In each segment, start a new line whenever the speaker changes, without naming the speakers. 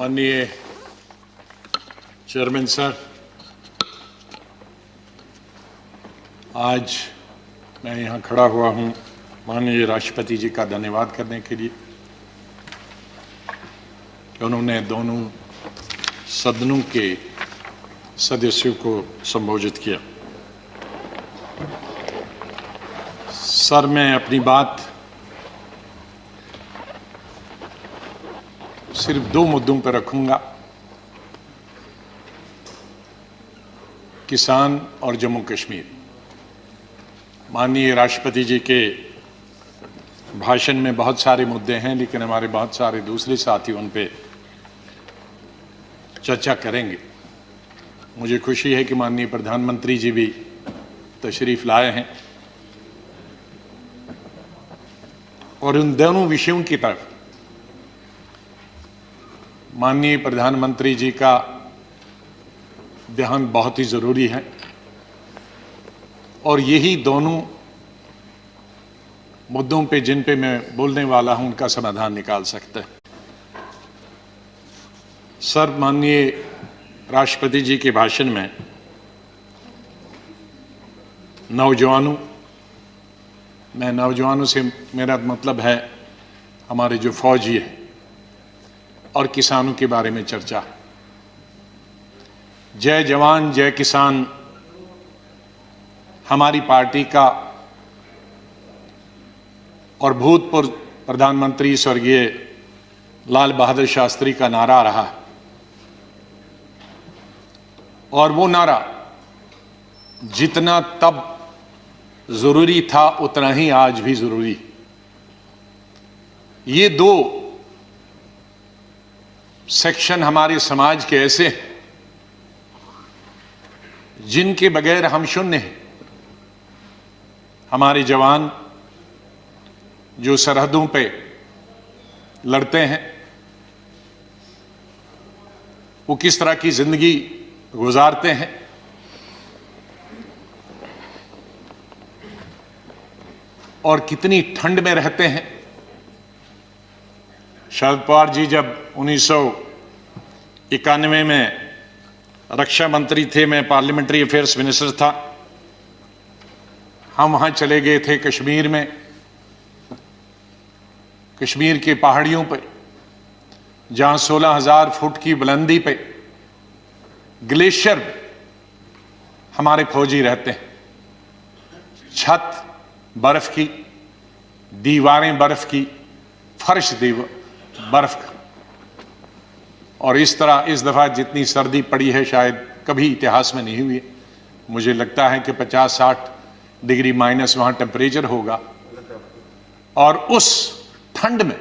माननीय chairman sir, आज मैं यहाँ खड़ा हुआ हूँ माननीय राष्ट्रपति जी का धन्यवाद करने के लिए कि उन्होंने दोनों सदनों के सदस्यों को संबोधित किया। सर, मैं अपनी बात सिर्फ दो मुद्दों पर रखूंगा, किसान और जम्मू कश्मीर। माननीय राष्ट्रपति जी के भाषण में बहुत सारे मुद्दे हैं, लेकिन हमारे बहुत सारे दूसरे साथी उन पे चर्चा करेंगे। मुझे खुशी है कि माननीय प्रधानमंत्री जी भी तशरीफ लाए हैं और उन दोनों विषयों की तरफ माननीय प्रधानमंत्री जी का ध्यान बहुत ही जरूरी है और यही दोनों मुद्दों पे जिन पे मैं बोलने वाला हूं उनका समाधान निकाल सकते हैं। सर, माननीय राष्ट्रपति जी के भाषण में नौजवानों से मेरा मतलब है हमारे जो फौजी है और किसानों के बारे में चर्चा है। जय जवान जय किसान हमारी पार्टी का और भूतपूर्व प्रधानमंत्री स्वर्गीय लाल बहादुर शास्त्री का नारा रहा और वो नारा जितना तब जरूरी था उतना ही आज भी जरूरी। ये दो सेक्शन हमारे समाज के ऐसे हैं जिनके बगैर हम शून्य हैं। हमारे जवान जो सरहदों पे लड़ते हैं वो किस तरह की जिंदगी गुजारते हैं, और कितनी ठंड में रहते हैं। शरद पवार जी जब 1991 में रक्षा मंत्री थे, मैं पार्लियामेंट्री अफेयर्स मिनिस्टर था, हम वहां चले गए थे कश्मीर में। कश्मीर के पहाड़ियों पे जहां 16,000 फुट की बुलंदी पे ग्लेशियर हमारे फौजी रहते हैं। छत बर्फ की, दीवारें बर्फ की, फर्श बर्फ का, और इस तरह इस दफा जितनी सर्दी पड़ी है शायद कभी इतिहास में नहीं हुई है। मुझे लगता है कि 50-60 डिग्री माइनस वहां टेम्परेचर होगा, और उस ठंड में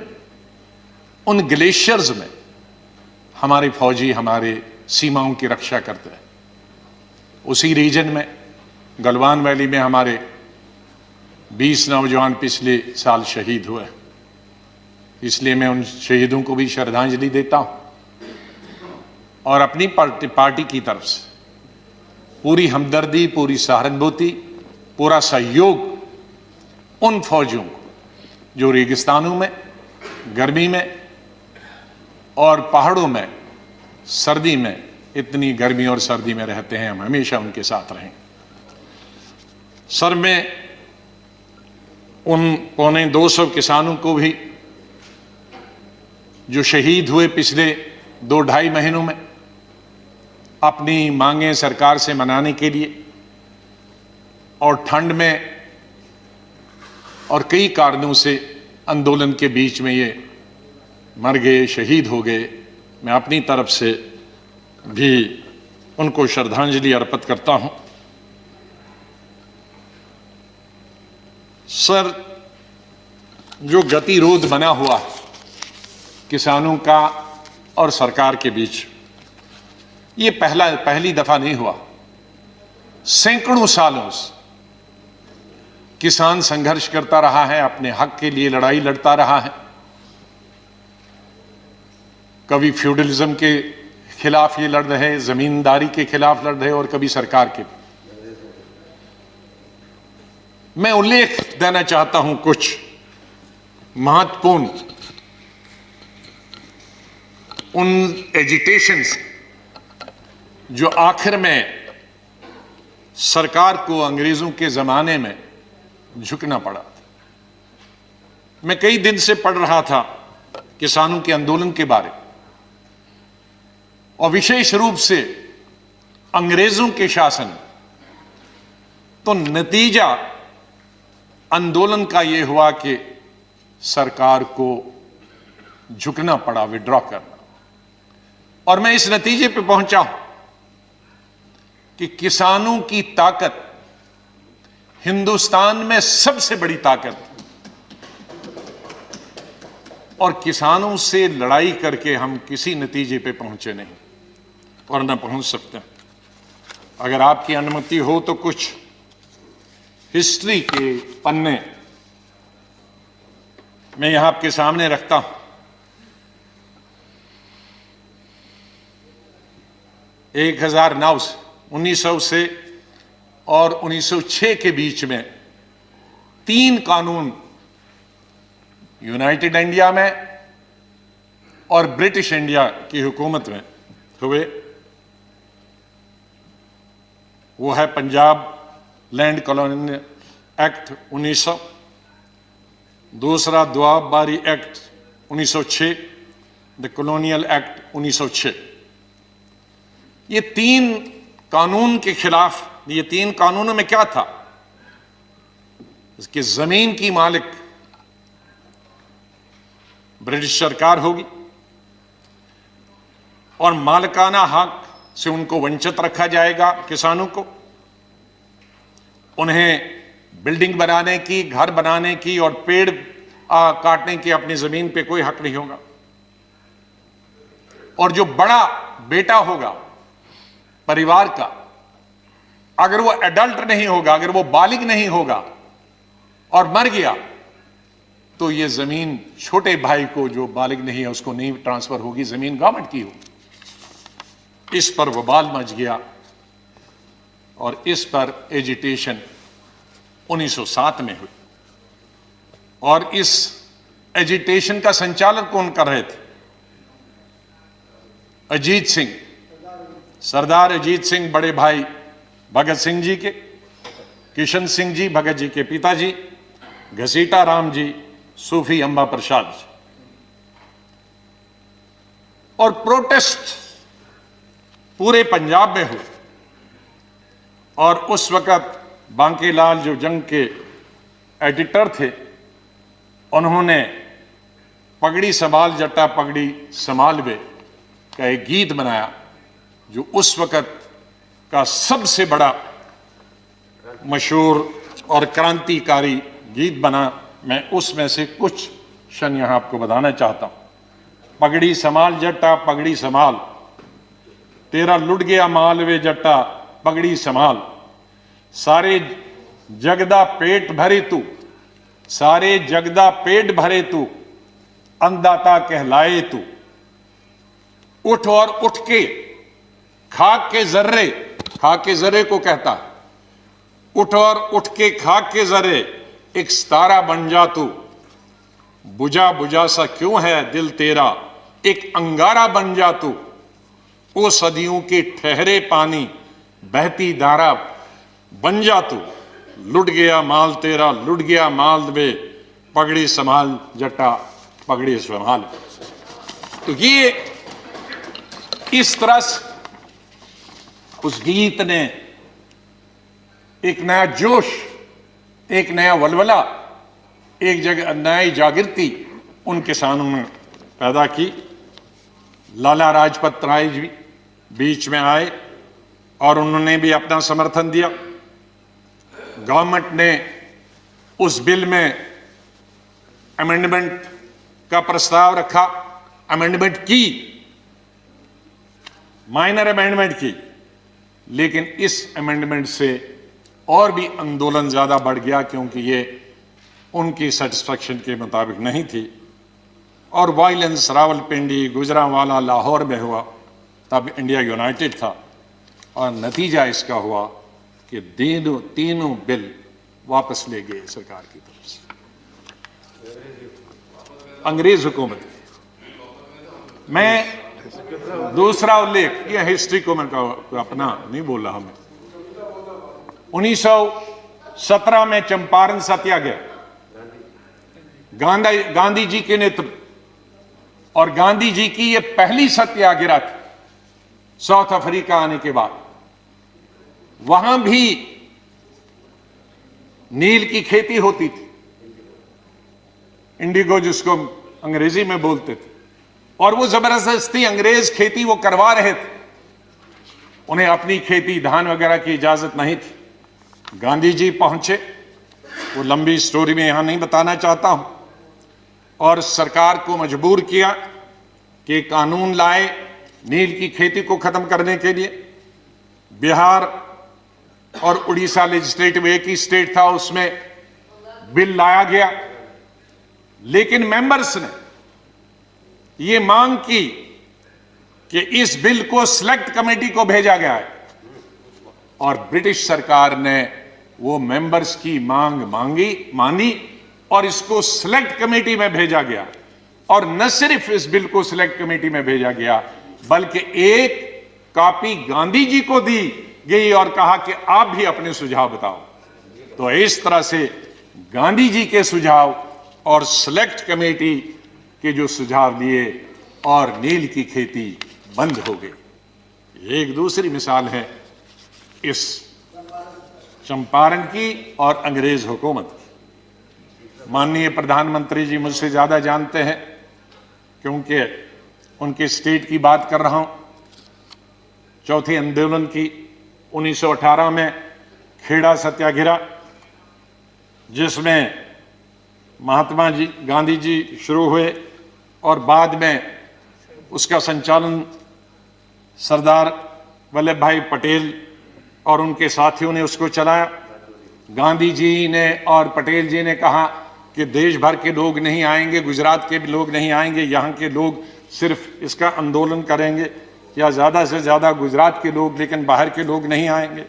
उन ग्लेशियर्स में हमारे फौजी हमारे सीमाओं की रक्षा करते हैं। उसी रीजन में गलवान वैली में हमारे 20 नौजवान पिछले साल शहीद हुए, इसलिए मैं उन शहीदों को भी श्रद्धांजलि देता हूं और अपनी पार्टी की तरफ से पूरी हमदर्दी, पूरी सहानुभूति, पूरा सहयोग उन फौजियों को जो रेगिस्तानों में, गर्मी में और पहाड़ों में सर्दी में, इतनी गर्मी और सर्दी में रहते हैं, हम हमेशा उनके साथ रहें। सर, मैं उन 250 किसानों को भी जो शहीद हुए पिछले 2-2.5 महीनों में अपनी मांगें सरकार से मनाने के लिए, और ठंड में और कई कारणों से आंदोलन के बीच में ये मर गए, शहीद हो गए, मैं अपनी तरफ से भी उनको श्रद्धांजलि अर्पित करता हूं। सर, जो गतिरोध बना हुआ है किसानों का और सरकार के बीच, ये पहली दफा नहीं हुआ। सैकड़ों सालों से किसान संघर्ष करता रहा है, अपने हक के लिए लड़ाई लड़ता रहा है। कभी फ्यूडलिज्म के खिलाफ ये लड़ रहे, जमींदारी के खिलाफ लड़ रहे, और कभी सरकार के। मैं उल्लेख देना चाहता हूं कुछ महत्वपूर्ण उन एजिटेशन से जो आखिर में सरकार को अंग्रेजों के जमाने में झुकना पड़ा था। मैं कई दिन से पढ़ रहा था किसानों के आंदोलन के बारे और विशेष रूप से अंग्रेजों के शासन, तो नतीजा आंदोलन का यह हुआ कि सरकार को झुकना पड़ा, विड्रॉ करना। और मैं इस नतीजे पे पहुंचा हूं कि किसानों की ताकत हिंदुस्तान में सबसे बड़ी ताकत है और किसानों से लड़ाई करके हम किसी नतीजे पे पहुंचे नहीं और न पहुंच सकते। अगर आपकी अनुमति हो तो कुछ हिस्ट्री के पन्ने मैं यहां आपके सामने रखता हूं। 1900 से और 1906 के बीच में 3 कानून यूनाइटेड इंडिया में और ब्रिटिश इंडिया की हुकूमत में हुए। वो है पंजाब लैंड कॉलोनियल एक्ट 1900, दूसरा दुआबबारी एक्ट 1906, द कॉलोनियल एक्ट 1906। ये 3 कानून के खिलाफ, ये 3 कानूनों में क्या था? इसकी जमीन की मालिक ब्रिटिश सरकार होगी और मालिकाना हक से उनको वंचित रखा जाएगा। किसानों को उन्हें बिल्डिंग बनाने की, घर बनाने की और पेड़ काटने की अपनी जमीन पे कोई हक नहीं होगा। और जो बड़ा बेटा होगा परिवार का, अगर वो एडल्ट नहीं होगा, अगर वो बालिग नहीं होगा और मर गया, तो ये जमीन छोटे भाई को जो बालिग नहीं है उसको नहीं ट्रांसफर होगी, जमीन गवर्नमेंट की होगी। इस पर वबाल मच गया और इस पर एजिटेशन 1907 में हुई। और इस एजिटेशन का संचालन कौन कर रहे थे? अजीत सिंह, सरदार अजीत सिंह, बड़े भाई भगत सिंह जी के, किशन सिंह जी भगत जी के पिताजी, घसीटा राम जी, सूफी अंबा प्रसाद जी। और प्रोटेस्ट पूरे पंजाब में हुए। और उस वक्त बांकीलाल जो जंग के एडिटर थे, उन्होंने पगड़ी संभाल जट्टा पगड़ी संभाल वे का एक गीत बनाया जो उस वक्त का सबसे बड़ा मशहूर और क्रांतिकारी गीत बना। मैं उसमें से कुछ क्षण यहां आपको बताना चाहता हूं। पगड़ी संभाल जट्टा पगड़ी संभाल, तेरा लुट गया माल वे जट्टा पगड़ी संभाल, सारे जगदा पेट भरे तू, सारे जगदा पेट भरे तू, अन्नदाता कहलाए तू, उठ और उठ के खाक के जर्रे, खाक के जर्रे को कहता है, उठ और उठ के खाक के जर्रे एक सितारा बन जा तू, बुझा बुझा सा क्यों है दिल तेरा, एक अंगारा बन जा तू, ओ सदियों के ठहरे पानी बहती धारा बन जा तू, लुट गया माल तेरा लुट गया माल वे पगड़ी संभाल जट्टा पगड़ी संभाल। तो ये इस तरह से उस गीत ने एक नया जोश, एक नया वलवला, एक जगह नई जागृति उन किसानों में पैदा की। लाला लाजपत राय जी बीच में आए और उन्होंने भी अपना समर्थन दिया। गवर्नमेंट ने उस बिल में अमेंडमेंट का प्रस्ताव रखा, अमेंडमेंट की, माइनर अमेंडमेंट की, लेकिन इस अमेंडमेंट से और भी आंदोलन ज्यादा बढ़ गया क्योंकि ये उनकी सेटिस्फैक्शन के मुताबिक नहीं थी। और वायलेंस रावलपिंडी, गुजरांवाला, लाहौर में हुआ। तब इंडिया यूनाइटेड था और नतीजा इसका हुआ कि तीनों बिल वापस ले गए सरकार की तरफ से, अंग्रेज हुकूमत। मैं दूसरा उल्लेख, ये हिस्ट्री को मैं अपना नहीं बोल रहा मैं, 1917 में चंपारण सत्याग्रह गांधी जी के नेतृत्व, और गांधी जी की यह पहली सत्याग्रह थी साउथ अफ्रीका आने के बाद। वहां भी नील की खेती होती थी, इंडिगो जिसको अंग्रेजी में बोलते थे, और वो जबरदस्ती अंग्रेज खेती वो करवा रहे थे, उन्हें अपनी खेती धान वगैरह की इजाजत नहीं थी। गांधी जी पहुंचे, वो लंबी स्टोरी में यहां नहीं बताना चाहता हूं, और सरकार को मजबूर किया कि कानून लाए नील की खेती को खत्म करने के लिए। बिहार और उड़ीसा लेजिस्लेटिव एक ही स्टेट था, उसमें बिल लाया गया, लेकिन मेंबर्स ने यह मांग की कि इस बिल को सिलेक्ट कमेटी को भेजा गया है, और ब्रिटिश सरकार ने वो मेंबर्स की मांग मानी और इसको सिलेक्ट कमेटी में भेजा गया। और न सिर्फ इस बिल को सिलेक्ट कमेटी में भेजा गया, बल्कि एक कॉपी गांधी जी को दी गई और कहा कि आप भी अपने सुझाव बताओ। तो इस तरह से गांधी जी के सुझाव और सिलेक्ट कमेटी के जो सुझाव दिए, और नील की खेती बंद हो गई। एक दूसरी मिसाल है इस चंपारण की और अंग्रेज हुकूमत की। माननीय प्रधानमंत्री जी मुझसे ज्यादा जानते हैं, क्योंकि उनके स्टेट की बात कर रहा हूं। चौथे आंदोलन की 1918 में खेड़ा सत्याग्रह, जिसमें महात्मा जी गांधी जी शुरू हुए, और बाद में उसका संचालन सरदार वल्लभ भाई पटेल और उनके साथियों ने उसको चलाया। गांधी जी ने और पटेल जी ने कहा कि देश भर के लोग नहीं आएंगे, गुजरात के भी लोग नहीं आएंगे, यहाँ के लोग सिर्फ इसका आंदोलन करेंगे, या ज़्यादा से ज़्यादा गुजरात के लोग, लेकिन बाहर के लोग नहीं आएंगे।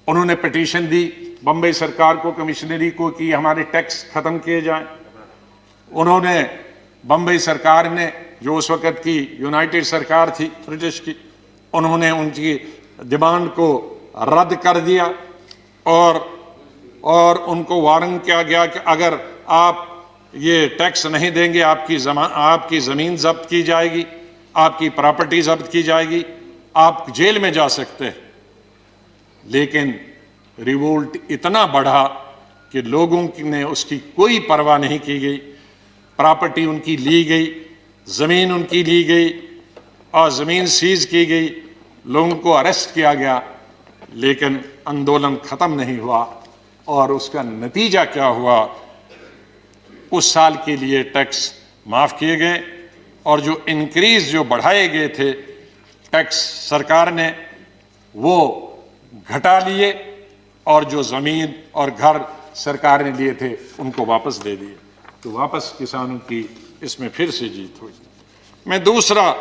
उन्होंने पिटीशन दी बम्बई सरकार को, कमिश्नरी को, कि हमारे टैक्स खत्म किए जाएं। उन्होंने बम्बई सरकार ने, जो उस वक्त की यूनाइटेड सरकार थी ब्रिटिश की, उन्होंने उनकी डिमांड को रद्द कर दिया, और उनको वार्न किया गया कि अगर आप ये टैक्स नहीं देंगे, आपकी ज़मीन जब्त की जाएगी, आपकी प्रॉपर्टी जब्त की जाएगी, आप जेल में जा सकते हैं। लेकिन रिवोल्ट इतना बढ़ा कि लोगों ने उसकी कोई परवाह नहीं की गई। प्रॉपर्टी उनकी ली गई, ज़मीन उनकी ली गई, और ज़मीन सीज की गई, लोगों को अरेस्ट किया गया, लेकिन आंदोलन ख़त्म नहीं हुआ। और उसका नतीजा क्या हुआ? उस साल के लिए टैक्स माफ़ किए गए, और जो इंक्रीज जो बढ़ाए गए थे टैक्स सरकार ने, वो घटा लिए, और जो ज़मीन और घर सरकार ने लिए थे उनको वापस दे दिए। तो वापस किसानों की इसमें फिर से जीत हुई। मैं दूसरा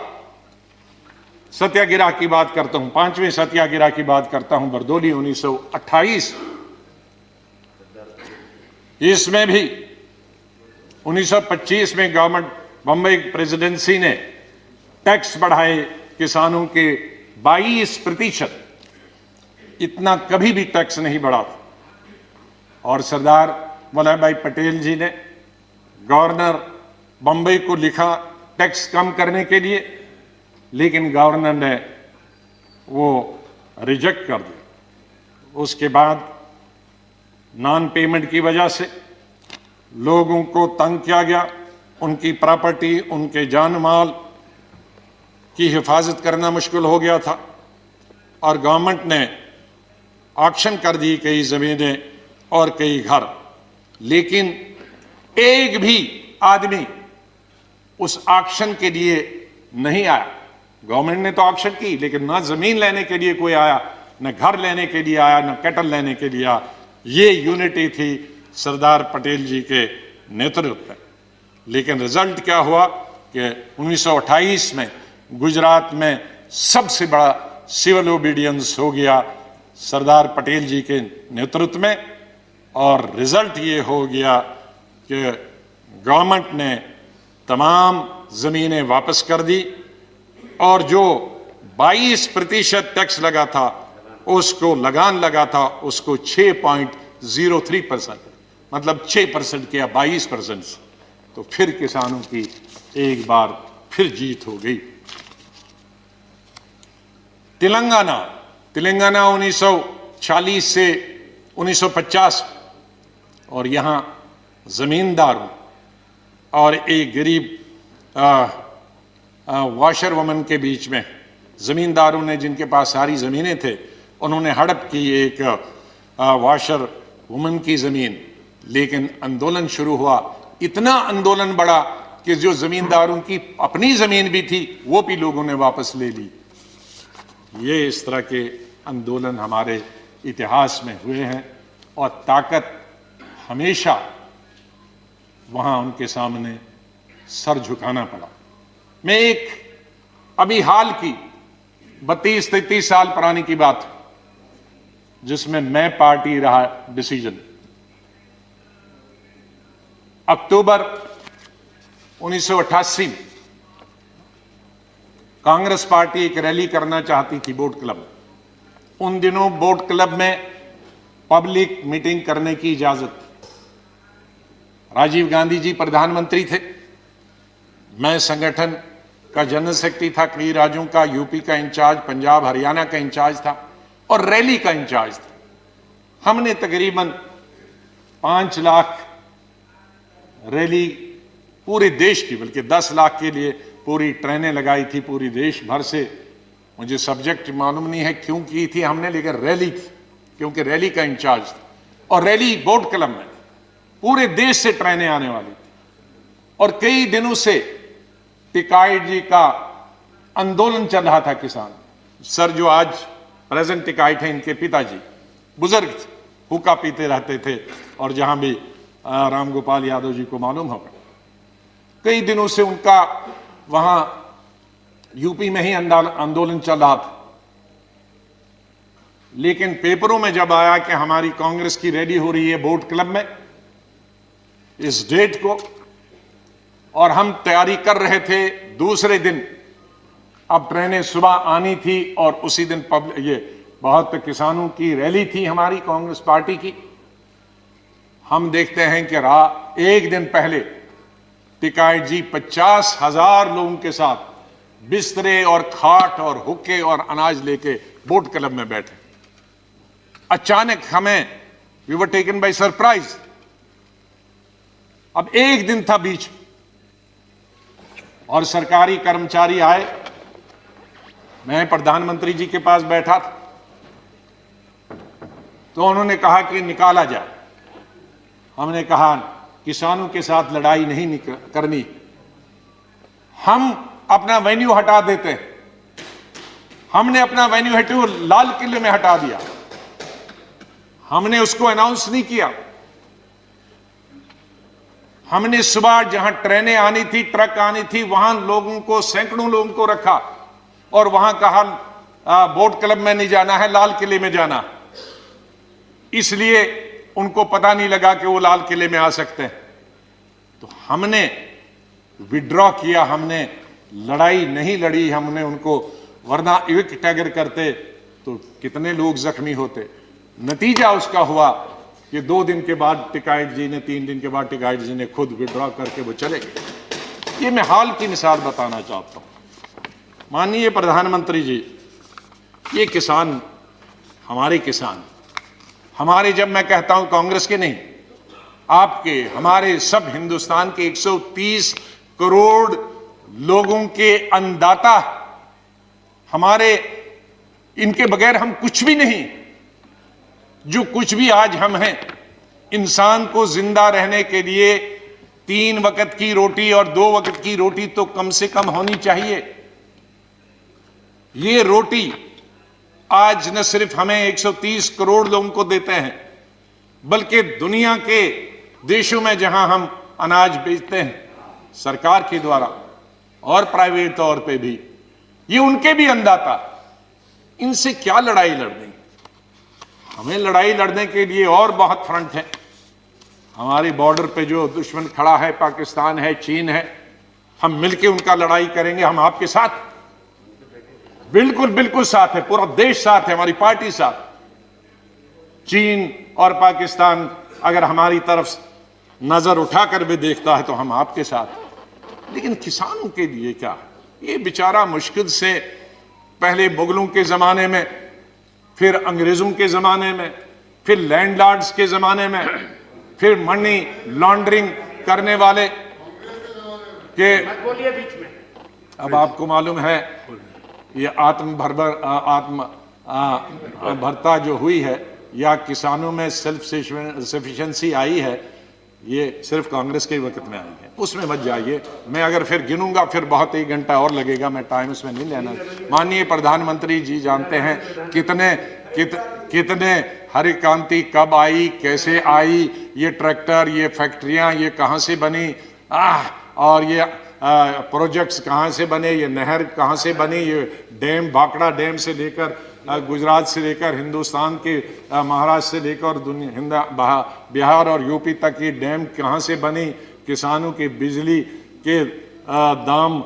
सत्याग्रह की बात करता हूं, पांचवें सत्याग्रह की बात करता हूं, बरदोली 1928। इसमें भी 1925 में गवर्नमेंट बम्बई प्रेसिडेंसी ने टैक्स बढ़ाए किसानों के 22%। इतना कभी भी टैक्स नहीं बढ़ा था। और सरदार वल्लभ भाई पटेल जी ने गवर्नर बम्बई को लिखा टैक्स कम करने के लिए, लेकिन गवर्नर ने वो रिजेक्ट कर दिया। उसके बाद नॉन पेमेंट की वजह से लोगों को तंग किया गया, उनकी प्रॉपर्टी, उनके जान माल की हिफाजत करना मुश्किल हो गया था, और गवर्नमेंट ने ऑक्शन कर दी कई ज़मीनें और कई घर। लेकिन एक भी आदमी उस ऑक्शन के लिए नहीं आया। गवर्नमेंट ने तो ऑक्शन की, लेकिन ना ज़मीन लेने के लिए कोई आया, न घर लेने के लिए आया, न कैटल लेने के लिए आया। ये यूनिटी थी सरदार पटेल जी के नेतृत्व में। लेकिन रिजल्ट क्या हुआ कि 1928 में गुजरात में सबसे बड़ा सिविल ओबीडियंस हो गया सरदार पटेल जी के नेतृत्व में, और रिजल्ट ये हो गया कि गवर्नमेंट ने तमाम ज़मीनें वापस कर दी, और जो 22% टैक्स लगा था, उसको लगान लगा था, उसको 6.03%, मतलब 6% किया 22% से। तो फिर किसानों की एक बार फिर जीत हो गई। तेलंगाना 1940 से 1950, और यहां जमींदारों और एक गरीब वॉशर वुमन के बीच में, जमींदारों ने जिनके पास सारी जमीनें थे, उन्होंने हड़प की एक वॉशर वुमन की जमीन, लेकिन आंदोलन शुरू हुआ। इतना आंदोलन बढ़ा कि जो जमींदारों की अपनी जमीन भी थी वो भी लोगों ने वापस ले ली। ये इस तरह के आंदोलन हमारे इतिहास में हुए हैं, और ताकत हमेशा वहां उनके सामने सर झुकाना पड़ा। मैं एक अभी हाल की 32-33 साल पुरानी की बात, जिसमें मैं पार्टी रहा डिसीजन, अक्टूबर 1988 में कांग्रेस पार्टी एक रैली करना चाहती थी बोट क्लब में। उन दिनों बोट क्लब में पब्लिक मीटिंग करने की इजाजत थी। राजीव गांधी जी प्रधानमंत्री थे, मैं संगठन का जनरल सेक्रेटरी था, कई राज्यों का, यूपी का इंचार्ज, पंजाब हरियाणा का इंचार्ज था, और रैली का इंचार्ज था। हमने तकरीबन 5 लाख रैली पूरे देश की, बल्कि 10 लाख के लिए पूरी ट्रेनें लगाई थी पूरी देश भर से। मुझे सब्जेक्ट मालूम नहीं है क्यों की थी हमने, लेकिन रैली की, क्योंकि रैली का इंचार्ज था। और रैली बोट क्लब में पूरे देश से ट्रेनें आने वाली थी, और कई दिनों से टिकाइट जी का आंदोलन चल रहा था। किसान सर, जो आज प्रेजेंट टिकाइट हैं, इनके पिताजी बुजुर्ग थे, हुक्का पीते रहते थे, और जहां भी राम गोपाल यादव जी को मालूम होगा, कई दिनों से उनका वहां यूपी में ही आंदोलन चल रहा था। लेकिन पेपरों में जब आया कि हमारी कांग्रेस की रैली हो रही है बोट क्लब में इस डेट को, और हम तैयारी कर रहे थे दूसरे दिन, अब ट्रेनें सुबह आनी थी, और उसी दिन ये बहुत किसानों की रैली थी हमारी कांग्रेस पार्टी की। हम देखते हैं कि एक दिन पहले टिकाइट जी 50,000 लोगों के साथ बिस्तरे और खाट और हुक्के और अनाज लेके बोट क्लब में बैठे। अचानक हमें we were taken by surprise. अब एक दिन था बीच, और सरकारी कर्मचारी आए। मैं प्रधानमंत्री जी के पास बैठा था, तो उन्होंने कहा कि निकाला जाए। हमने कहा किसानों के साथ लड़ाई नहीं करनी, हम अपना वेन्यू हटा देते हैं। हमने अपना वेन्यू लाल किले में हटा दिया, हमने उसको अनाउंस नहीं किया। हमने सुबह जहां ट्रेनें आनी थी, ट्रक आनी थी, वहां लोगों को, सैकड़ों लोगों को रखा, और वहां कहा बोट क्लब में नहीं जाना है, लाल किले में जाना। इसलिए उनको पता नहीं लगा कि वो लाल किले में आ सकते हैं। तो हमने विड्रॉ किया, हमने लड़ाई नहीं लड़ी हमने उनको, वरना इविक्ट अगर करते तो कितने लोग जख्मी होते। नतीजा उसका हुआ कि 2 दिन के बाद टिकाइट जी ने, 3 दिन के बाद टिकाइट जी ने खुद विड्रॉ करके वो चले गए। ये मैं हाल की मिसाल बताना चाहता हूं। माननीय प्रधानमंत्री जी, ये किसान, हमारे किसान, हमारे, जब मैं कहता हूं कांग्रेस के नहीं, आपके, हमारे, सब हिंदुस्तान के 130 करोड़ लोगों के अन्नदाता, हमारे, इनके बगैर हम कुछ भी नहीं। जो कुछ भी आज हम हैं, इंसान को जिंदा रहने के लिए 3 वक्त की रोटी और 2 वक्त की रोटी तो कम से कम होनी चाहिए। ये रोटी आज न सिर्फ हमें 130 करोड़ लोगों को देते हैं, बल्कि दुनिया के देशों में जहां हम अनाज बेचते हैं सरकार के द्वारा और प्राइवेट तौर पे भी, ये उनके भी अन्नदाता। इनसे क्या लड़ाई लड़नी? हमें लड़ाई लड़ने के लिए और बहुत फ्रंट है। हमारे बॉर्डर पे जो दुश्मन खड़ा है, पाकिस्तान है, चीन है, हम मिलके उनका लड़ाई करेंगे, हम आपके साथ। बिल्कुल बिल्कुल साथ है, पूरा देश साथ है, हमारी पार्टी साथ। चीन और पाकिस्तान अगर हमारी तरफ नजर उठाकर भी देखता है तो हम आपके साथ। लेकिन किसानों के लिए क्या है? ये बेचारा मुश्किल से पहले मुगलों के जमाने में, फिर अंग्रेजों के जमाने में, फिर लैंडलॉर्ड्स के जमाने में, फिर मनी लॉन्ड्रिंग करने वाले के,
बीच में
अब आपको मालूम है ये भरता जो हुई है या किसानों में सेल्फ सफिशिएंसी आई है, ये सिर्फ कांग्रेस के वक्त में आई है। उसमें मत जाइए, मैं अगर फिर गिनूंगा फिर बहुत 1 घंटा और लगेगा, मैं टाइम उसमें नहीं लेना। माननीय प्रधानमंत्री जी जानते हैं कितने हरित क्रांति कब आई, कैसे आई, ये ट्रैक्टर, ये फैक्ट्रियां, ये कहां से बनी, और ये प्रोजेक्ट्स कहां से बने, ये नहर कहां से बनी, ये डैम, भाखड़ा डैम से लेकर गुजरात से लेकर हिंदुस्तान के महाराष्ट्र से लेकर बिहार और यूपी तक ये डैम कहां से बनी, किसानों की बिजली के दाम,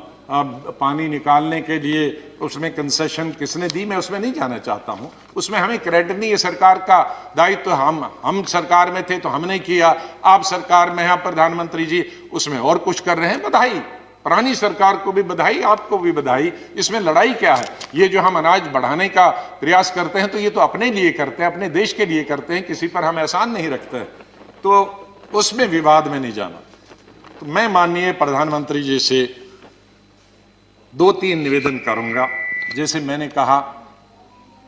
पानी निकालने के लिए उसमें कंसेशन किसने दी, मैं उसमें नहीं जाना चाहता हूं। उसमें हमें क्रेडिट नहीं है, सरकार का दायित्व। हम सरकार में थे तो हमने किया, आप सरकार में हैं प्रधानमंत्री जी, उसमें और कुछ कर रहे हैं, बधाई। पुरानी सरकार को भी बधाई, आपको भी बधाई। इसमें लड़ाई क्या है? ये जो हम अनाज बढ़ाने का प्रयास करते हैं तो ये तो अपने लिए करते हैं, अपने देश के लिए करते हैं, किसी पर हम एहसान नहीं रखते, तो उसमें विवाद में नहीं जाना। तो मैं माननीय प्रधानमंत्री जी से 2-3 निवेदन करूंगा। जैसे मैंने कहा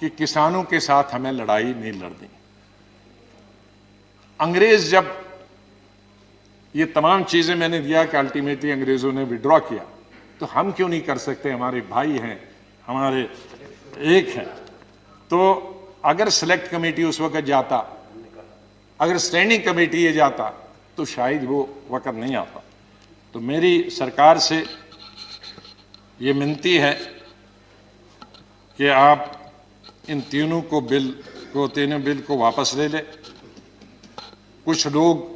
कि किसानों के साथ हमें लड़ाई नहीं लड़नी। अंग्रेज जब ये तमाम चीजें मैंने दिया कि अल्टीमेटली अंग्रेजों ने विड्रॉ किया, तो हम क्यों नहीं कर सकते? हमारे भाई हैं, हमारे एक हैं। तो अगर सेलेक्ट कमेटी उस वक्त जाता, अगर स्टैंडिंग कमेटी ये जाता, तो शायद वो वक्त नहीं आता। तो मेरी सरकार से ये विनती है कि आप इन तीनों बिल को वापस ले लें। कुछ लोग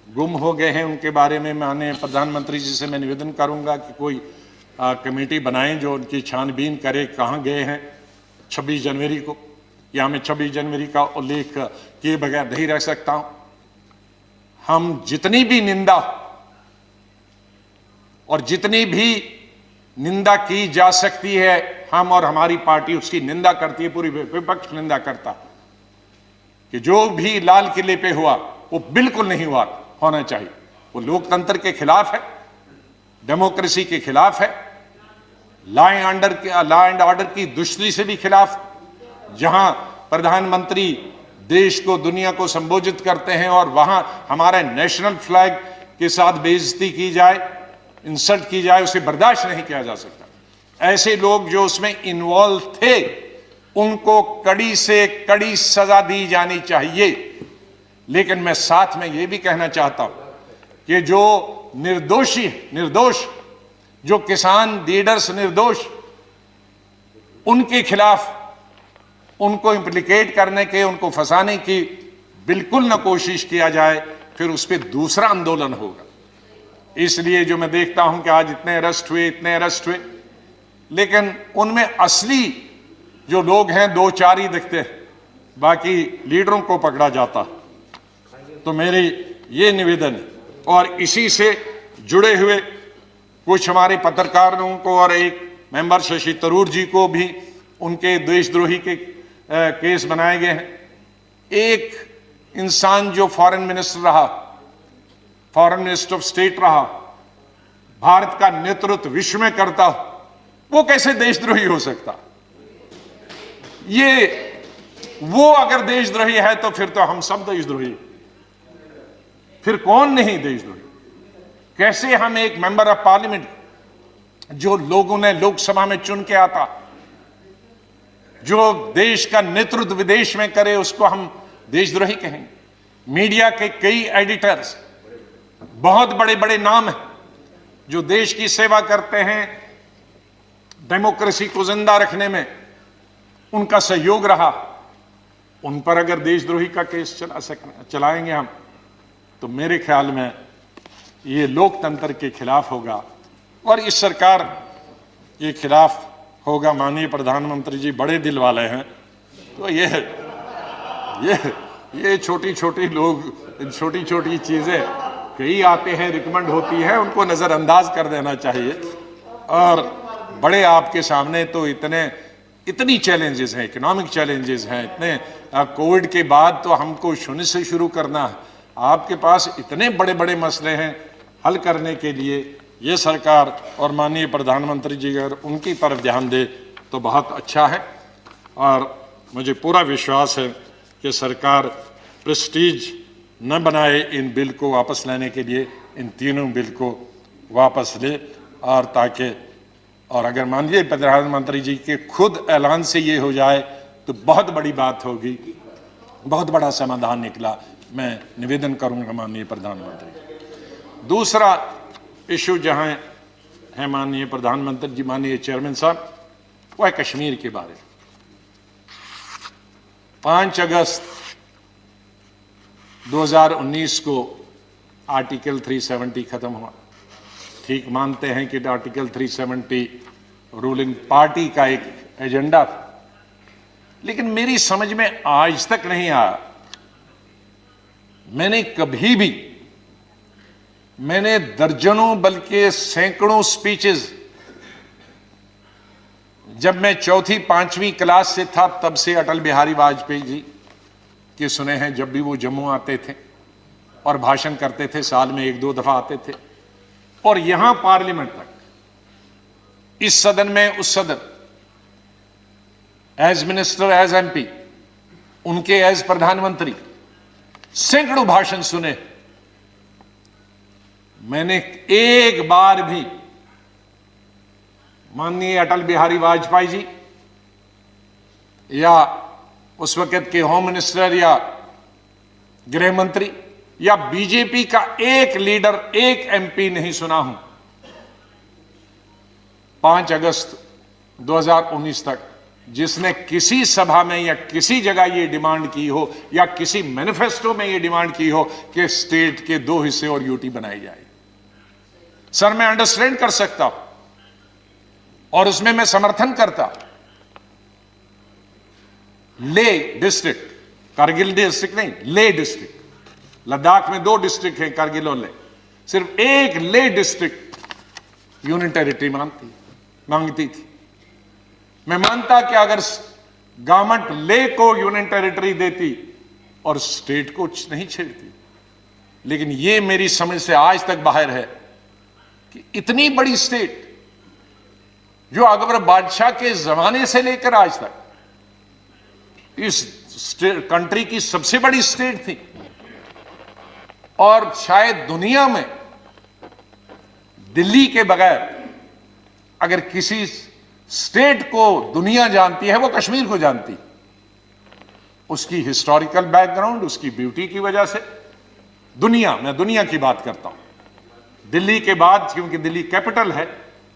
गुम हो गए हैं, उनके बारे में माननीय प्रधानमंत्री जी से मैं निवेदन करूंगा कि कोई कमेटी बनाएं जो उनकी छानबीन करे, कहाँ गए हैं 26 जनवरी को। या मैं 26 जनवरी का उल्लेख किए बगैर नहीं रह सकता हूं। हम जितनी भी निंदा और जितनी भी निंदा की जा सकती है, हम और हमारी पार्टी उसकी निंदा करती है, पूरी विपक्ष निंदा करता कि जो भी लाल किले पे हुआ वो बिल्कुल नहीं होना चाहिए। वो लोकतंत्र के खिलाफ है, डेमोक्रेसी के खिलाफ है, लॉ एंड ऑर्डर की दुष्टि से भी खिलाफ। जहां प्रधानमंत्री देश को, दुनिया को संबोधित करते हैं और वहां हमारे नेशनल फ्लैग के साथ बेइज्जती की जाए, इंसल्ट की जाए, उसे बर्दाश्त नहीं किया जा सकता। ऐसे लोग जो उसमें इन्वॉल्व थे उनको कड़ी से कड़ी सजा दी जानी चाहिए। लेकिन मैं साथ में यह भी कहना चाहता हूं कि जो निर्दोष जो किसान लीडर्स निर्दोष, उनके खिलाफ उनको इंप्लीकेट करने के, उनको फंसाने की बिल्कुल न कोशिश किया जाए, फिर उस पर दूसरा आंदोलन होगा। इसलिए जो मैं देखता हूं कि आज इतने अरेस्ट हुए, लेकिन उनमें असली जो लोग हैं 2-4 ही दिखते हैं, बाकी लीडरों को पकड़ा जाता। तो मेरी ये निवेदन है। और इसी से जुड़े हुए कुछ हमारे पत्रकारों को और एक मेंबर शशि तरूर जी को भी उनके देशद्रोही के केस बनाए गए हैं। एक इंसान जो फॉरेन मिनिस्टर रहा, फॉरेन मिनिस्टर ऑफ स्टेट रहा, भारत का नेतृत्व विश्व में करता, वो कैसे देशद्रोही हो सकता? वो अगर देशद्रोही है तो फिर तो हम सब देशद्रोही, फिर कौन नहीं देशद्रोही? कैसे हम एक मेंबर ऑफ पार्लियामेंट जो लोगों ने लोकसभा में चुन के आता, जो देश का नेतृत्व विदेश में करे, उसको हम देशद्रोही कहेंगे? मीडिया के कई एडिटर्स, बहुत बड़े बड़े नाम हैं जो देश की सेवा करते हैं, डेमोक्रेसी को जिंदा रखने में उनका सहयोग रहा, उन पर अगर देशद्रोही का केस चलाएंगे हम, तो मेरे ख्याल में ये लोकतंत्र के खिलाफ होगा और इस सरकार के खिलाफ होगा माननीय प्रधानमंत्री जी बड़े दिल वाले हैं, तो ये छोटी छोटी लोग, छोटी छोटी चीजें कई आते हैं, रिकमेंड होती है, उनको नजरअंदाज कर देना चाहिए। और बड़े आपके सामने तो इतनी चैलेंजेस हैं, इकोनॉमिक चैलेंजेस हैं, इतने कोविड के बाद तो हमको शून्य से शुरू करना है। आपके पास इतने बड़े बड़े मसले हैं हल करने के लिए। ये सरकार और माननीय प्रधानमंत्री जी अगर उनकी तरफ ध्यान दे तो बहुत अच्छा है। और मुझे पूरा विश्वास है कि सरकार प्रेस्टीज न बनाए इन बिल को वापस लेने के लिए, इन तीनों बिल को वापस ले, और ताकि और अगर माननीय प्रधानमंत्री जी के खुद ऐलान से ये हो जाए तो बहुत बड़ी बात होगी, बहुत बड़ा समाधान निकला। मैं निवेदन करूंगा माननीय प्रधानमंत्री। दूसरा इशू जहां है माननीय प्रधानमंत्री जी, माननीय चेयरमैन साहब, वो है कश्मीर के बारे में। 5 अगस्त 2019 को आर्टिकल 370 खत्म हुआ। ठीक मानते हैं कि आर्टिकल 370 रूलिंग पार्टी का एक एजेंडा था, लेकिन मेरी समझ में आज तक नहीं आया। मैंने दर्जनों बल्कि सैकड़ों स्पीचेस जब मैं 4th 5वीं क्लास से था तब से अटल बिहारी वाजपेयी जी के सुने हैं। जब भी वो जम्मू आते थे और भाषण करते थे, साल में 1-2 दफा आते थे, और यहां पार्लियामेंट तक, इस सदन में उस सदन, एज मिनिस्टर, एज एमपी, उनके एज प्रधानमंत्री, सैकड़ों भाषण सुने। मैंने एक बार भी माननीय अटल बिहारी वाजपेयी जी या उस वक्त के होम मिनिस्टर या गृह मंत्री या बीजेपी का एक लीडर, एक एमपी नहीं सुना हूं 5 अगस्त 2019 तक जिसने किसी सभा में या किसी जगह यह डिमांड की हो या किसी मैनिफेस्टो में यह डिमांड की हो कि स्टेट के 2 हिस्से और यूटी बनाई जाए। सर, मैं अंडरस्टैंड कर सकता हूं और उसमें मैं समर्थन करता। ले डिस्ट्रिक्ट, कारगिल डिस्ट्रिक्ट नहीं, ले डिस्ट्रिक्ट, लद्दाख में 2 डिस्ट्रिक्ट हैं, कारगिल और ले, सिर्फ एक ले डिस्ट्रिक्ट यूनियन टेरिटरी मांगती थी। मैं मानता कि अगर गवर्नमेंट ले को यूनियन टेरिटरी देती और स्टेट को नहीं छेड़ती, लेकिन यह मेरी समझ से आज तक बाहर है कि इतनी बड़ी स्टेट जो अकबर बादशाह के जमाने से लेकर आज तक इस कंट्री की सबसे बड़ी स्टेट थी, और शायद दुनिया में दिल्ली के बगैर अगर किसी स्टेट को दुनिया जानती है वो कश्मीर को जानती। उसकी हिस्टोरिकल बैकग्राउंड, उसकी ब्यूटी की वजह से मैं दुनिया की बात करता हूं। दिल्ली के बाद, क्योंकि दिल्ली कैपिटल है,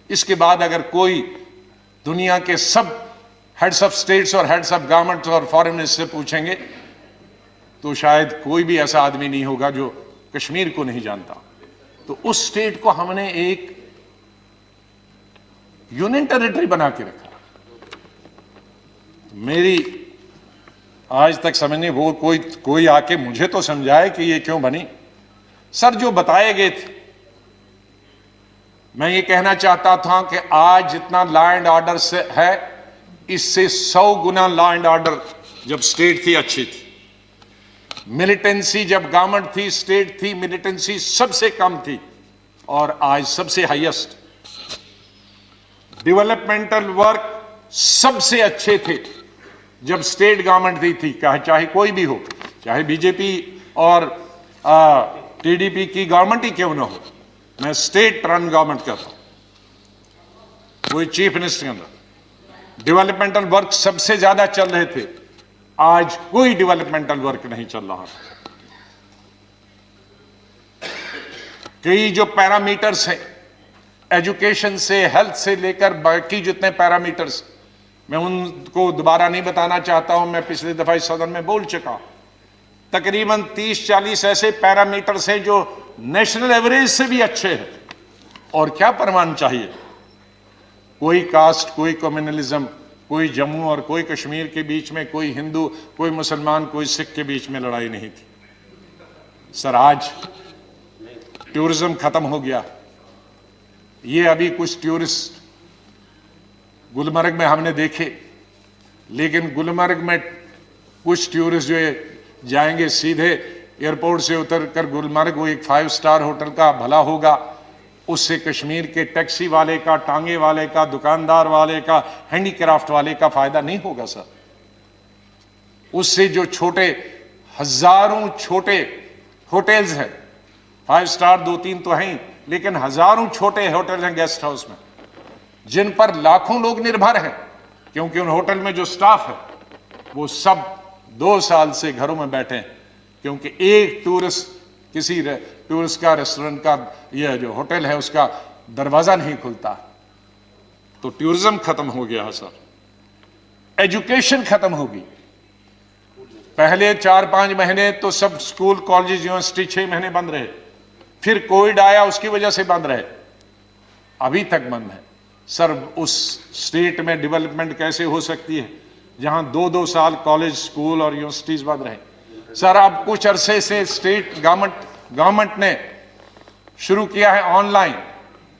इसके बाद अगर कोई दुनिया के सब हेड्स ऑफ स्टेट्स और हेड्स ऑफ गवर्नमेंट्स और फॉरेन मिनिस्टर से पूछेंगे तो शायद कोई भी ऐसा आदमी नहीं होगा जो कश्मीर को नहीं जानता। तो उस स्टेट को हमने एक यूनियन टेरिटरी बना के रखा। मेरी आज तक समझ नहीं, वो कोई आके मुझे तो समझाए कि ये क्यों बनी। सर, जो बताए गए थे, मैं ये कहना चाहता था कि आज जितना लॉ एंड ऑर्डर से है, इससे 100 गुना लॉ एंड ऑर्डर जब स्टेट थी अच्छी थी। मिलिटेंसी जब गवर्नमेंट थी, स्टेट थी, मिलिटेंसी सबसे कम थी, और आज सबसे हाईएस्ट। डेवलपमेंटल वर्क सबसे अच्छे थे जब स्टेट गवर्नमेंट थी, चाहे कोई भी हो, चाहे बीजेपी और टीडीपी की गवर्नमेंट ही क्यों ना हो। मैं स्टेट रन गवर्नमेंट करता हूं, कोई चीफ मिनिस्टर के अंदर डेवलपमेंटल वर्क सबसे ज्यादा चल रहे थे। आज कोई डेवलपमेंटल वर्क नहीं चल रहा। कई जो पैरामीटर्स हैं, एजुकेशन से, हेल्थ से लेकर बाकी जितने पैरामीटर्स, मैं उनको दोबारा नहीं बताना चाहता हूं, मैं पिछले दफा इस सदन में बोल चुका। तकरीबन 30-40 ऐसे पैरामीटर्स हैं जो नेशनल एवरेज से भी अच्छे हैं। और क्या प्रमाण चाहिए? कोई कास्ट, कोई कम्युनलिज्म, कोई जम्मू और कोई कश्मीर के बीच में, कोई हिंदू, कोई मुसलमान, कोई सिख के बीच में लड़ाई नहीं थी। सर आज टूरिज्म खत्म हो गया। ये अभी कुछ टूरिस्ट गुलमर्ग में हमने देखे, लेकिन गुलमर्ग में कुछ टूरिस्ट जो जाएंगे सीधे एयरपोर्ट से उतर कर गुलमर्ग, वो एक 5 स्टार होटल का भला होगा, उससे कश्मीर के टैक्सी वाले का, टांगे वाले का, दुकानदार वाले का, हैंडीक्राफ्ट वाले का फायदा नहीं होगा सर। उससे जो छोटे, हजारों छोटे होटल्स हैं, 5 स्टार 2-3 तो हैं, लेकिन हजारों छोटे होटल हैं गेस्ट हाउस में, जिन पर लाखों लोग निर्भर हैं, क्योंकि उन होटल में जो स्टाफ है वो सब 2 साल से घरों में बैठे हैं, क्योंकि एक किसी टूरिस्ट का, रेस्टोरेंट का, यह जो होटल है उसका दरवाजा नहीं खुलता। तो टूरिज्म खत्म हो गया है सर। एजुकेशन खत्म होगी। पहले 4-5 महीने तो सब स्कूल, कॉलेज, यूनिवर्सिटी 6 महीने बंद रहे, फिर कोविड आया, उसकी वजह से बंद रहे, अभी तक बंद है सर। उस स्टेट में डेवलपमेंट कैसे हो सकती है जहां 2-2 साल कॉलेज, स्कूल और यूनिवर्सिटीज बंद रहे? सर अब कुछ अरसे से स्टेट गवर्नमेंट ने शुरू किया है ऑनलाइन,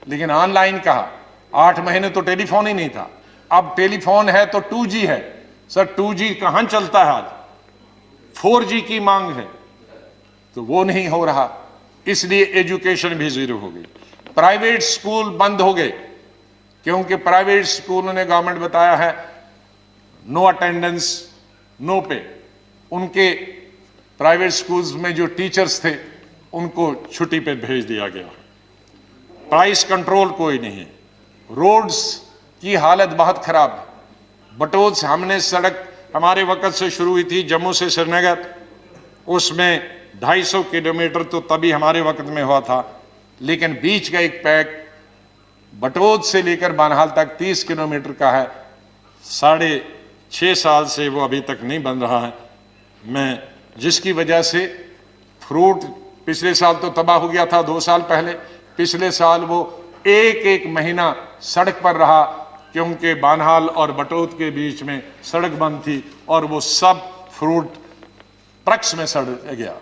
लेकिन ऑनलाइन कहा, 8 महीने तो टेलीफोन ही नहीं था, अब टेलीफोन है तो 2G है सर। 2G कहां चलता है आज? 4G की मांग है, तो वो नहीं हो रहा, इसलिए एजुकेशन भी जीरो हो गई। प्राइवेट स्कूल बंद हो गए, क्योंकि प्राइवेट स्कूलों ने गवर्नमेंट बताया है नो अटेंडेंस, नो पे। उनके प्राइवेट स्कूल्स में जो टीचर्स थे उनको छुट्टी पे भेज दिया गया। प्राइस कंट्रोल कोई नहीं है। रोड्स की हालत बहुत खराब है। बटोद से हमने सड़क हमारे वक्त से शुरू हुई थी, जम्मू से श्रीनगर, उसमें 250 किलोमीटर तो तभी हमारे वक्त में हुआ था, लेकिन बीच का एक पैक बटोद से लेकर बानहाल तक 30 किलोमीटर का है, 6.5 साल से वो अभी तक नहीं बन रहा है। जिसकी वजह से फ्रूट पिछले साल तो तबाह हो गया था, 2 साल पहले, पिछले साल वो एक महीना सड़क पर रहा, क्योंकि बानहाल और बटोद के बीच में सड़क बंद थी और वो सब फ्रूट ट्रक्स में सड़ गया।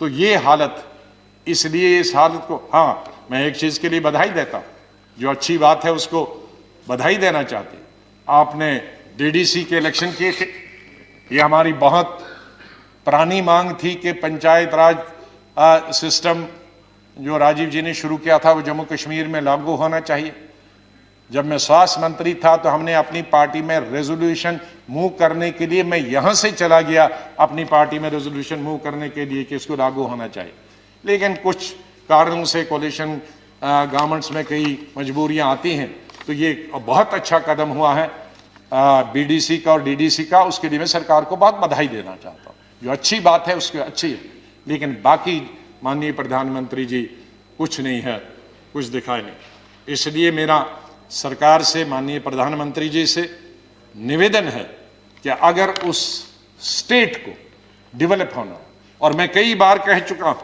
तो ये हालत, इसलिए इस हालत को, हाँ मैं एक चीज के लिए बधाई देता हूं, जो अच्छी बात है उसको बधाई देना चाहते। आपने डीडीसी के इलेक्शन किए थे, ये हमारी बहुत पुरानी मांग थी कि पंचायत राज सिस्टम जो राजीव जी ने शुरू किया था वो जम्मू कश्मीर में लागू होना चाहिए। जब मैं स्वास्थ्य मंत्री था तो हमने अपनी पार्टी में रेजोल्यूशन मूव करने के लिए, मैं यहां से चला गया अपनी पार्टी में रेजोल्यूशन मूव करने के लिए कि इसको लागू होना चाहिए, लेकिन कुछ कारणों से कोalition गवर्नमेंट्स में कई मजबूरियां आती हैं। तो ये बहुत अच्छा कदम हुआ है बीडीसी का और डीडीसी का, उसके लिए मैं सरकार को बहुत बधाई देना चाहता हूँ। जो अच्छी बात है उसकी अच्छी है, लेकिन बाकी माननीय प्रधानमंत्री जी कुछ नहीं है, कुछ दिखाई नहीं। इसलिए मेरा सरकार से, माननीय प्रधानमंत्री जी से निवेदन है कि अगर उस स्टेट को डेवलप होना, और मैं कई बार कह चुका हूं,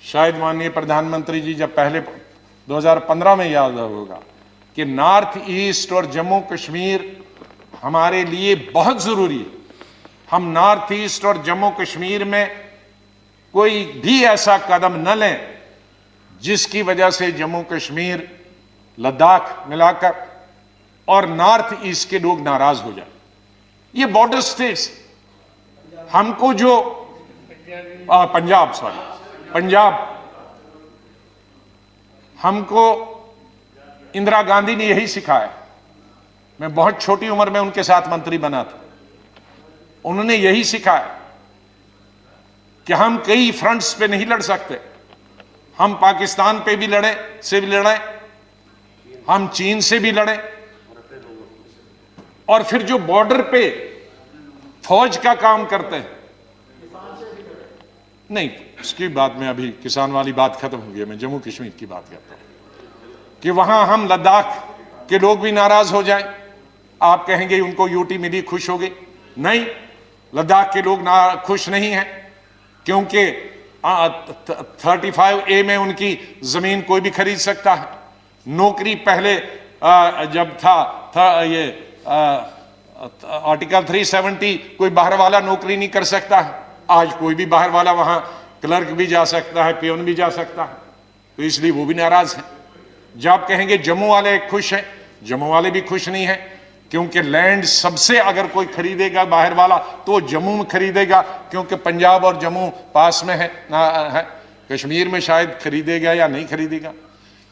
शायद माननीय प्रधानमंत्री जी जब पहले 2015 में याद होगा कि नॉर्थ ईस्ट और जम्मू कश्मीर हमारे लिए बहुत जरूरी है। हम नॉर्थ ईस्ट और जम्मू कश्मीर में कोई भी ऐसा कदम न लें जिसकी वजह से जम्मू कश्मीर, लद्दाख मिलाकर और नॉर्थ ईस्ट के लोग नाराज हो जाए। ये बॉर्डर स्टेट्स, हमको जो पंजाब, हमको इंदिरा गांधी ने यही सिखाया। मैं बहुत छोटी उम्र में उनके साथ मंत्री बना था, उन्होंने यही सिखाया कि हम कई फ्रंट्स पे नहीं लड़ सकते। हम पाकिस्तान पे भी लड़े, हम चीन से भी लड़े, और फिर जो बॉर्डर पे फौज का काम करते हैं, नहीं उसकी बात में, अभी किसान वाली बात खत्म हो गई, मैं जम्मू कश्मीर की बात करता हूं कि वहां हम लद्दाख के लोग भी नाराज हो जाएं। आप कहेंगे उनको यूटी मिली, खुश हो गए। नहीं, लद्दाख के लोग खुश नहीं हैं, क्योंकि 35A में उनकी जमीन कोई भी खरीद सकता है। नौकरी पहले जब था ये आर्टिकल 370, कोई बाहर वाला नौकरी नहीं कर सकता है। आज कोई भी बाहर वाला वहां क्लर्क भी जा सकता है, पियोन भी जा सकता है, तो इसलिए वो भी नाराज है। जब आप कहेंगे जम्मू वाले खुश हैं, जम्मू वाले भी खुश नहीं है, क्योंकि लैंड सबसे अगर कोई खरीदेगा बाहर वाला तो जम्मू में खरीदेगा, क्योंकि पंजाब और जम्मू पास में है। कश्मीर में शायद खरीदेगा या नहीं खरीदेगा।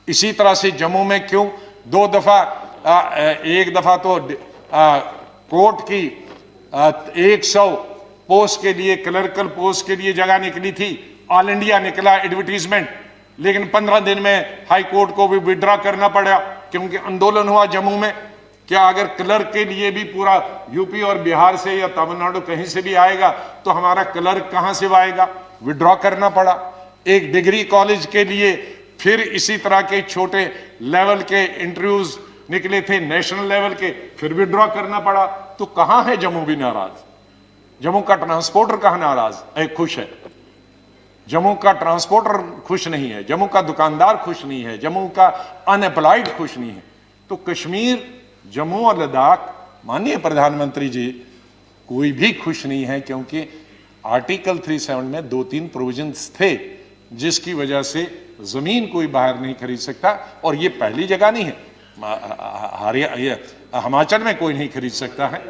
इसी तरह से जम्मू में क्यों दो दफा, एक दफा तो कोर्ट की 100 पोस्ट के लिए, क्लर्कल पोस्ट के लिए जगह निकली थी, ऑल इंडिया निकला एडवर्टीजमेंट, लेकिन 15 दिन में हाई कोर्ट को भी विड्रॉ करना पड़ा, क्योंकि आंदोलन हुआ जम्मू में। क्या अगर क्लर्क के लिए भी पूरा यूपी और बिहार से या तमिलनाडु कहीं से भी आएगा तो हमारा क्लर्क कहां से आएगा? विड्रॉ करना पड़ा। एक डिग्री कॉलेज के लिए फिर इसी तरह के छोटे लेवल के इंटरव्यूज निकले थे, नेशनल लेवल के, फिर विड्रॉ करना पड़ा। तो कहां है जम्मू भी नाराज? जम्मू का ट्रांसपोर्टर कहां नाराज खुश है? जम्मू का ट्रांसपोर्टर खुश नहीं है, जम्मू का दुकानदार खुश नहीं है, जम्मू का अनएम्प्लॉयड खुश नहीं है। तो कश्मीर, जम्मू और लद्दाख, माननीय प्रधानमंत्री जी, कोई भी खुश नहीं है, क्योंकि आर्टिकल 370 में 2-3 प्रोविजंस थे जिसकी वजह से जमीन कोई बाहर नहीं खरीद सकता। और ये पहली जगह नहीं है, हिमाचल में कोई नहीं खरीद सकता है,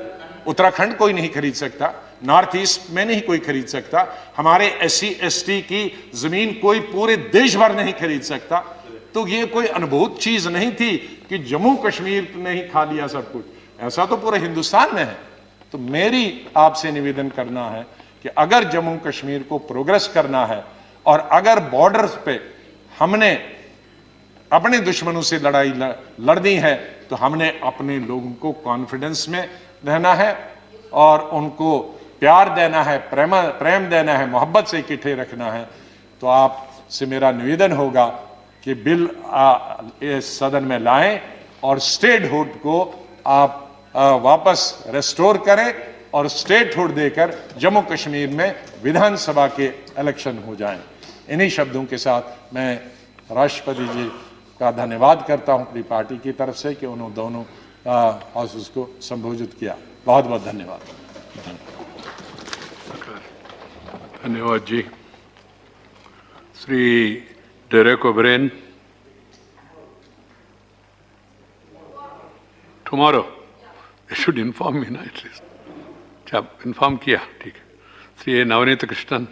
उत्तराखंड कोई नहीं खरीद सकता, नॉर्थ ईस्ट में नहीं कोई खरीद सकता, हमारे SC ST की जमीन कोई पूरे देश भर नहीं खरीद सकता। तो ये कोई अनुभूत चीज नहीं थी कि जम्मू कश्मीर ने ही खा लिया सब कुछ, ऐसा तो पूरे हिंदुस्तान में है। तो मेरी आपसे निवेदन करना है कि अगर जम्मू कश्मीर को प्रोग्रेस करना है और अगर बॉर्डर्स पे हमने अपने दुश्मनों से लड़ाई लड़नी है, तो हमने अपने लोगों को कॉन्फिडेंस में रहना है और उनको प्यार देना है, प्रेम देना है, मोहब्बत से इकट्ठे रखना है। तो आपसे मेरा निवेदन होगा कि बिल इस सदन में लाएं और स्टेटहुड को आप वापस रेस्टोर करें और स्टेटहुड देकर जम्मू कश्मीर में विधानसभा के इलेक्शन हो जाएं। इन्हीं शब्दों के साथ मैं राष्ट्रपति जी का धन्यवाद करता हूं अपनी पार्टी की तरफ से कि उन्होंने दोनों हाउसेस को संबोधित किया। बहुत बहुत धन्यवाद।
धन्यवाद जी। Shri Derek O'Brien, tomorrow they should inform me ना एटलीस्ट। अच्छा, इन्फॉर्म किया, ठीक है। श्री नवनीत कृष्णन।